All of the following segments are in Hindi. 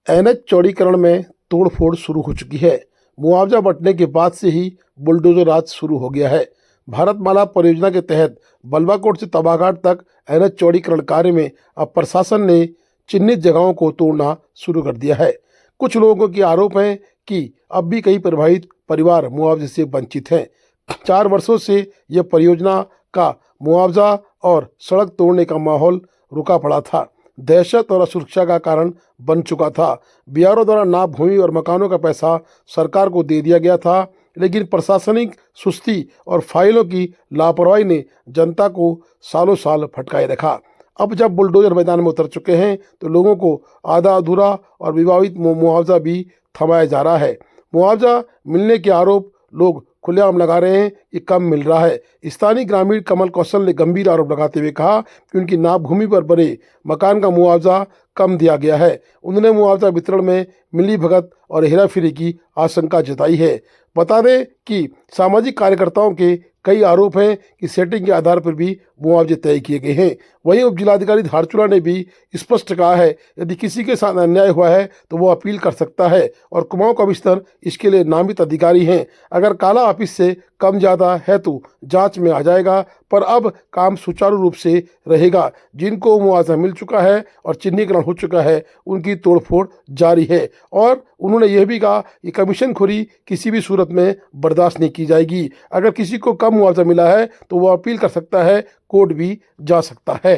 एनएच चौड़ीकरण में तोड़फोड़ शुरू हो चुकी है। मुआवजा बंटने के बाद से ही बुलडोजर राज शुरू हो गया है। भारतमाला परियोजना के तहत बल्बाकोट से तबाघाट तक एनएच चौड़ीकरण कार्य में अब प्रशासन ने चिन्हित जगहों को तोड़ना शुरू कर दिया है। कुछ लोगों के आरोप हैं कि अब भी कई प्रभावित परिवार मुआवजे से वंचित हैं। 4 वर्षों से यह परियोजना का मुआवजा और सड़क तोड़ने का माहौल रुका पड़ा था, दहशत और असुरक्षा का कारण बन चुका था। बीआरओ द्वारा नाप भूमि और मकानों का पैसा सरकार को दे दिया गया था, लेकिन प्रशासनिक सुस्ती और फाइलों की लापरवाही ने जनता को सालों साल भटकाए रखा। अब जब बुलडोजर मैदान में उतर चुके हैं तो लोगों को आधा अधूरा और विवादित मुआवजा भी थमाया जा रहा है। मुआवजा मिलने के आरोप लोग खुलेआम लगा रहे हैं कि कम मिल रहा है। स्थानीय ग्रामीण कमल कौशल ने गंभीर आरोप लगाते हुए कहा कि उनकी नाप भूमि पर बने मकान का मुआवजा कम दिया गया है। उन्होंने मुआवजा वितरण में मिलीभगत और हेराफेरी की आशंका जताई है। बता दें कि सामाजिक कार्यकर्ताओं के कई आरोप हैं कि सेटिंग के आधार पर भी मुआवजे तय किए गए हैं। वहीं उप जिलाधिकारी धारचूला ने भी स्पष्ट कहा है, यदि किसी के साथ अन्याय हुआ है तो वो अपील कर सकता है और कुमाऊं कमिश्नर इसके लिए नामित अधिकारी हैं। अगर काला ऑफिस से कम ज़्यादा है तो जांच में आ जाएगा, पर अब काम सुचारू रूप से रहेगा। जिनको मुआवजा मिल चुका है और चिन्हीकरण हो चुका है, उनकी तोड़फोड़ जारी है। और उन्होंने यह भी कहा कि कमीशनखोरी किसी भी सूरत में बर्दाश्त नहीं की जाएगी। अगर किसी को कम मुआवजा मिला है तो वो अपील कर सकता है, कोर्ट भी जा सकता है।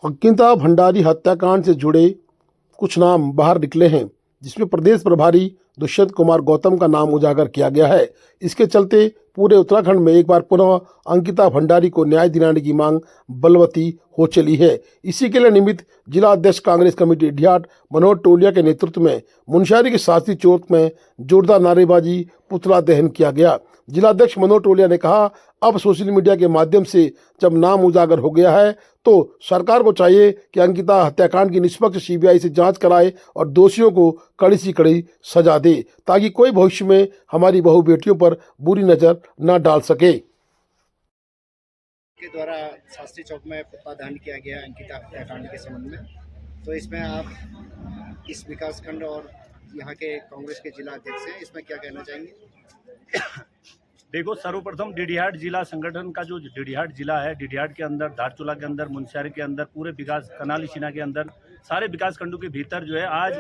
अंकिता भंडारी हत्याकांड से जुड़े कुछ नाम बाहर निकले हैं, जिसमें प्रदेश प्रभारी दुष्यंत कुमार गौतम का नाम उजागर किया गया है। इसके चलते पूरे उत्तराखंड में एक बार पुनः अंकिता भंडारी को न्याय दिलाने की मांग बलवती हो चली है। इसी के लिए निमित्त जिला अध्यक्ष कांग्रेस कमेटी ढियाट मनोहर टोलिया के नेतृत्व में मुनस्यारी के शास्त्री चौक में जोरदार नारेबाजी, पुतला दहन किया गया। जिलाध्यक्ष मनोहर टोलिया ने कहा, अब सोशल मीडिया के माध्यम से जब नाम उजागर हो गया है तो सरकार को चाहिए कि अंकिता हत्याकांड की निष्पक्ष सीबीआई से जांच कराए और दोषियों को कड़ी से कड़ी सजा दे, ताकि कोई भविष्य में हमारी बहू बेटियों पर बुरी नजर न डाल सके। के द्वारा शास्त्री चौक में पुतला दहन किया गया अंकिता हत्याकांड के संबंध में, तो इसमें आप इस विकास खंड और यहाँ के कांग्रेस के जिला अध्यक्ष हैं, इसमें क्या कहना चाहेंगे? देखो, सर्वप्रथम डिडिहाट जिला संगठन का जो डिडिहाट जिला है, डिडिहाट के अंदर, धारचूला के अंदर, मुनस्यारी के अंदर, पूरे विकास कनाली सीना के अंदर, सारे विकास खंडों के भीतर जो है आज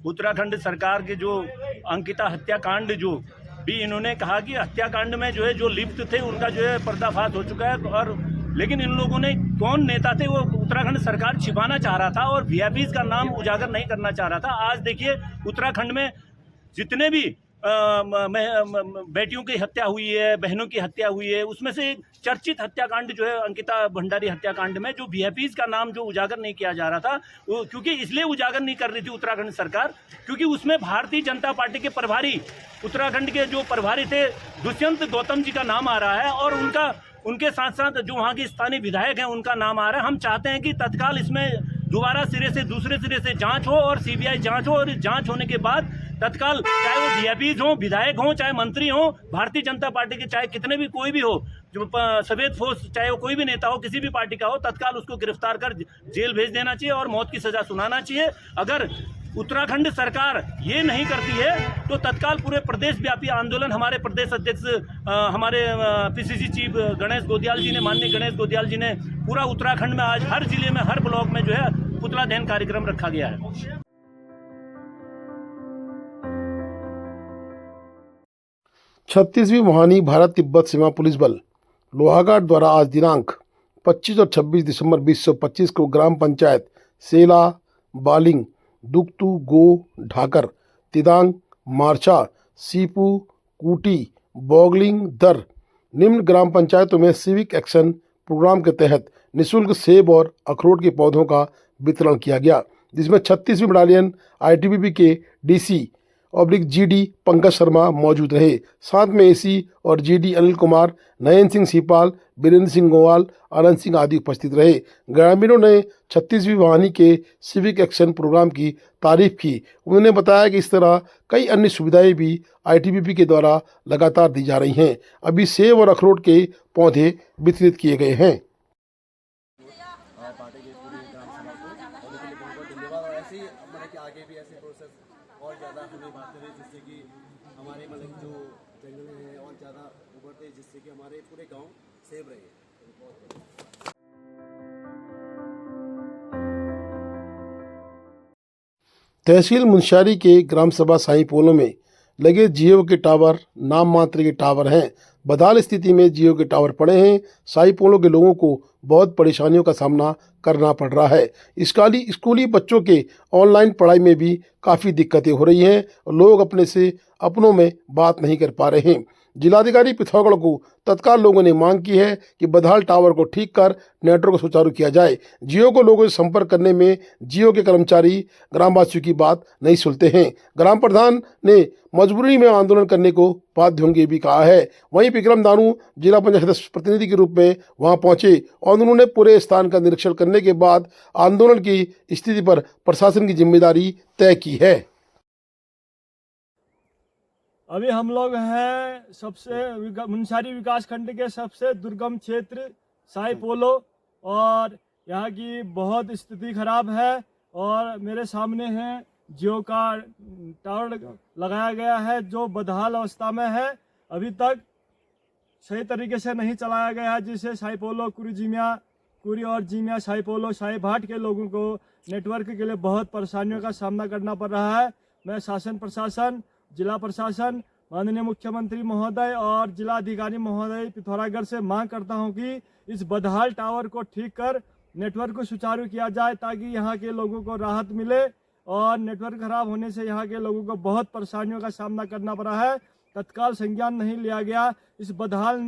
उत्तराखंड सरकार के जो अंकिता हत्याकांड जो भी इन्होंने कहा कि हत्याकांड में जो है जो लिप्त थे उनका जो है पर्दाफाश हो चुका है। और लेकिन इन लोगों ने, कौन नेता थे, वो उत्तराखंड सरकार छिपाना चाह रहा था और वीआईपीज का नाम उजागर नहीं करना चाह रहा था। आज देखिए उत्तराखंड में जितने भी बेटियों की हत्या हुई है, बहनों की हत्या हुई है, उसमें से एक चर्चित हत्याकांड जो है अंकिता भंडारी हत्याकांड में जो वीआईपीज का नाम जो उजागर नहीं किया जा रहा था, वो क्योंकि इसलिए उजागर नहीं कर रही थी उत्तराखंड सरकार, क्योंकि उसमें भारतीय जनता पार्टी के प्रभारी, उत्तराखंड के जो प्रभारी थे दुष्यंत गौतम जी का नाम आ रहा है और उनके साथ साथ जो वहाँ के स्थानीय विधायक हैं उनका नाम आ रहा है। हम चाहते हैं कि तत्काल इसमें दोबारा दूसरे सिरे से जांच हो और सीबीआई जांच हो, और जांच होने के बाद तत्काल, चाहे वो वीआईपीज हो, विधायक हो, चाहे मंत्री हो, भारतीय जनता पार्टी के चाहे कितने भी कोई भी हो, जो सफेद फोर्स, चाहे वो कोई भी नेता हो, किसी भी पार्टी का हो, तत्काल उसको गिरफ्तार कर जेल भेज देना चाहिए और मौत की सजा सुनाना चाहिए। अगर उत्तराखंड सरकार ये नहीं करती है तो तत्काल पूरे प्रदेश व्यापी आंदोलन हमारे प्रदेश अध्यक्ष, हमारे पीसीसी चीफ गणेश गोदियाल जी ने, माननीय गणेश गोदियाल जी ने, पूरा उत्तराखंड में आज हर जिले में, हर ब्लॉक में जो है पुतला दहन कार्यक्रम रखा गया है। 36वीं मोहानी भारत तिब्बत सीमा पुलिस बल लोहाघाट द्वारा आज दिनांक 25 और 26 दिसंबर 2025 को ग्राम पंचायत सेला, बालिंग, दुक्तू, गो, ढाकर, तिदांग, मार्चा, सीपू, कूटी, बोगलिंग, दर निम्न ग्राम पंचायतों में सिविक एक्शन प्रोग्राम के तहत निःशुल्क सेब और अखरोट के पौधों का वितरण किया गया, जिसमें 36वीं बटालियन आईटीबीपी के डीसी GD पंकज शर्मा मौजूद रहे। साथ में AC और GD अनिल कुमार, नयन सिंह सीपाल, बीरेंद्र सिंह गोवाल, आनंद सिंह आदि उपस्थित रहे। ग्रामीणों ने 36वीं वाहिनी के सिविक एक्शन प्रोग्राम की तारीफ की। उन्होंने बताया कि इस तरह कई अन्य सुविधाएं भी ITBP के द्वारा लगातार दी जा रही हैं। अभी सेब और अखरोट के पौधे वितरित किए गए हैं। पार्टी की पूरी ग्राम सभा को और इसके लिए बहुत बहुत धन्यवाद। और ऐसे ही मतलब कि आगे भी ऐसे प्रोसेस और ज़्यादा हमें बात करें, जिससे कि हमारे मतलब जो जंगल हैं और ज़्यादा उभरते, जिससे कि हमारे पूरे गांव सेफ रहे। तहसील मुंशियारी के ग्राम सभा साई पोलो में लगे जियो के टावर नाम मात्र के टावर हैं। बदहाल स्थिति में जियो के टावर पड़े हैं। साई पोलो के लोगों को बहुत परेशानियों का सामना करना पड़ रहा है। स्कूली बच्चों के ऑनलाइन पढ़ाई में भी काफ़ी दिक्कतें हो रही हैं और लोग अपनों में बात नहीं कर पा रहे हैं। जिलाधिकारी पिथौरागढ़ को तत्काल लोगों ने मांग की है कि बदहाल टावर को ठीक कर नेटवर्क को सुचारू किया जाए। जियो को लोगों से संपर्क करने में जियो के कर्मचारी ग्रामवासियों की बात नहीं सुनते हैं। ग्राम प्रधान ने मजबूरी में आंदोलन करने को बाध्य होंगे भी कहा है। वहीं विक्रम दानू जिला पंचायत सदस्य प्रतिनिधि के रूप में वहां पहुंचे और उन्होंने पूरे स्थान का निरीक्षण करने के बाद आंदोलन की स्थिति पर प्रशासन की जिम्मेदारी तय की है। अभी हम लोग हैं मुंशियारी विकास खंड के सबसे दुर्गम क्षेत्र साई पोलो, और यहाँ की बहुत स्थिति खराब है। और मेरे सामने है जियो का टावर लगाया गया है जो बदहाल अवस्था में है, अभी तक सही तरीके से नहीं चलाया गया है, जिससे साई पोलो कुरी और जीमिया साई पोलो साई भाट के लोगों को नेटवर्क के लिए बहुत परेशानियों का सामना करना पड़ रहा है। मैं शासन प्रशासन, जिला प्रशासन, माननीय मुख्यमंत्री महोदय और जिला अधिकारी महोदय पिथौरागढ़ से मांग करता हूं कि इस बदहाल टावर को ठीक कर नेटवर्क को सुचारू किया जाए, ताकि यहां के लोगों को राहत मिले। और नेटवर्क खराब होने से यहां के लोगों को बहुत परेशानियों का सामना करना पड़ा है। तत्काल संज्ञान नहीं लिया गया, इस बदहाल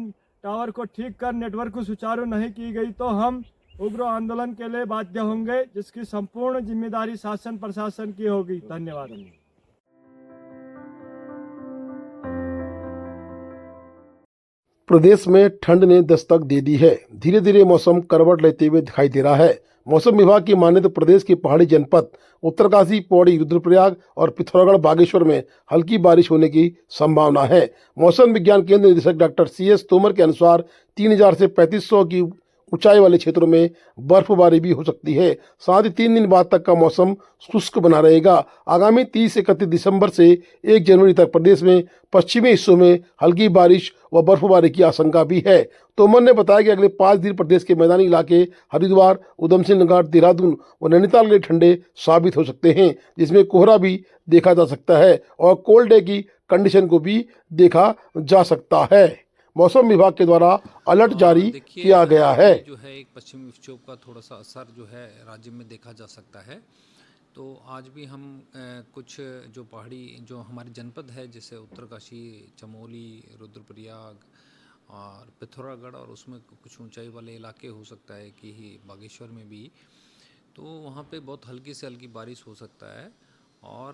टावर को ठीक कर नेटवर्क को सुचारू नहीं की गई तो हम उग्र आंदोलन के लिए बाध्य होंगे, जिसकी संपूर्ण जिम्मेदारी शासन प्रशासन की होगी। धन्यवाद। प्रदेश में ठंड ने दस्तक दे दी है। धीरे धीरे मौसम करवट लेते हुए दिखाई दे रहा है। मौसम विभाग की माने तो प्रदेश के पहाड़ी जनपद उत्तरकाशी, पौड़ी, रुद्रप्रयाग और पिथौरागढ़, बागेश्वर में हल्की बारिश होने की संभावना है। मौसम विज्ञान केंद्र निदेशक डॉक्टर CS तोमर के अनुसार 3000 से 3500 की ऊंचाई वाले क्षेत्रों में बर्फबारी भी हो सकती है। साथ ही 3 दिन बाद तक का मौसम शुष्क बना रहेगा। आगामी 30-31 दिसंबर से 1 जनवरी तक प्रदेश में पश्चिमी हिस्सों में हल्की बारिश व बर्फबारी की आशंका भी है। तोमर ने बताया कि अगले 5 दिन प्रदेश के मैदानी इलाके हरिद्वार, उधम सिंह नगर, देहरादून व नैनीताल के ठंडे साबित हो सकते हैं, जिसमें कोहरा भी देखा जा सकता है और कोल्ड डे की कंडीशन को भी देखा जा सकता है। मौसम विभाग के द्वारा अलर्ट जारी किया गया है। जो है एक पश्चिमी विक्षोभ का थोड़ा सा असर जो है राज्य में देखा जा सकता है। तो आज भी हम कुछ जो पहाड़ी जो हमारे जनपद है, जैसे उत्तरकाशी, चमोली, रुद्रप्रयाग और पिथौरागढ़, और उसमें कुछ ऊंचाई वाले इलाके हो सकता है कि बागेश्वर में भी, तो वहाँ पे बहुत हल्की से हल्की बारिश हो सकता है। और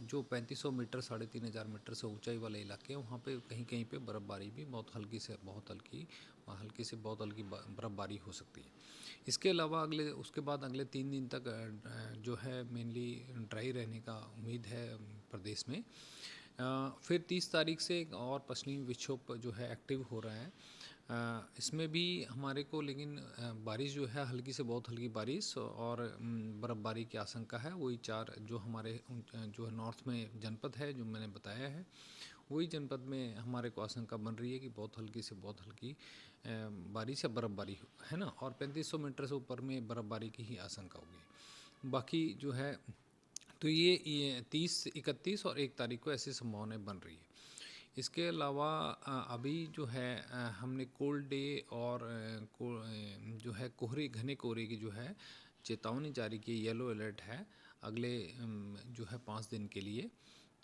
जो 3500 मीटर 3500 मीटर से ऊंचाई वाले इलाके हैं, वहाँ पे कहीं कहीं पे बर्फ़बारी भी बहुत हल्की से बहुत हल्की बर्फ़बारी हो सकती है। इसके अलावा उसके बाद अगले 3 दिन तक जो है मेनली ड्राई रहने का उम्मीद है प्रदेश में। फिर 30 तारीख से एक और पश्चिमी विक्षोभ जो है एक्टिव हो रहा है। इसमें भी हमारे को लेकिन बारिश जो है हल्की से बहुत हल्की बारिश और बर्फ़बारी की आशंका है। वही 4 जो हमारे जो नॉर्थ में जनपद है जो मैंने बताया है, वही जनपद में हमारे को आशंका बन रही है कि बहुत हल्की से बहुत हल्की बारिश या बर्फ़बारी है ना, और 3500 मीटर से ऊपर में बर्फ़बारी की ही आशंका होगी। बाकी जो है तो ये 30, 31 और 1 तारीख को ऐसी संभावनाएं बन रही है। इसके अलावा अभी जो है हमने कोल्ड डे और जो है घने कोहरे की जो है चेतावनी जारी की, येलो अलर्ट है अगले जो है 5 दिन के लिए।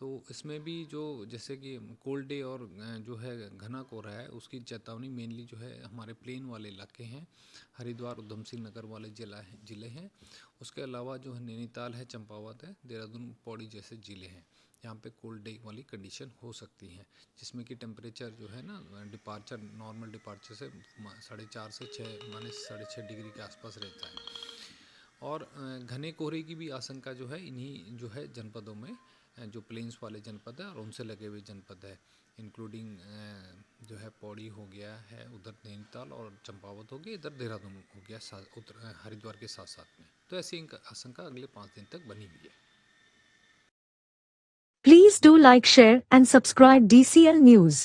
तो इसमें भी जो जैसे कि कोल्ड डे और जो है घना कोहरा है उसकी चेतावनी मेनली जो है हमारे प्लेन वाले इलाके हैं, हरिद्वार उधम सिंह नगर वाले ज़िले हैं। उसके अलावा जो है नैनीताल है, चंपावत है, देहरादून, पौड़ी जैसे ज़िले हैं, यहाँ पे कोल्ड डे वाली कंडीशन हो सकती है, जिसमें कि टेम्परेचर जो है ना डिपार्चर नॉर्मल डिपार्चर से 4.5 से 6 माइनस 6.5 डिग्री के आसपास रहता है। और घने कोहरे की भी आशंका जो है इन्हीं जो है जनपदों में जो प्लेन्स वाले जनपद है और उनसे लगे हुए जनपद है, इंक्लूडिंग जो है पौड़ी हो गया है, उधर नैनीताल और चंपावत हो गया, इधर देहरादून हो गया उत्तर हरिद्वार के साथ साथ में। तो ऐसी आशंका अगले 5 दिन तक बनी हुई है। Please do like, share and subscribe DCL News.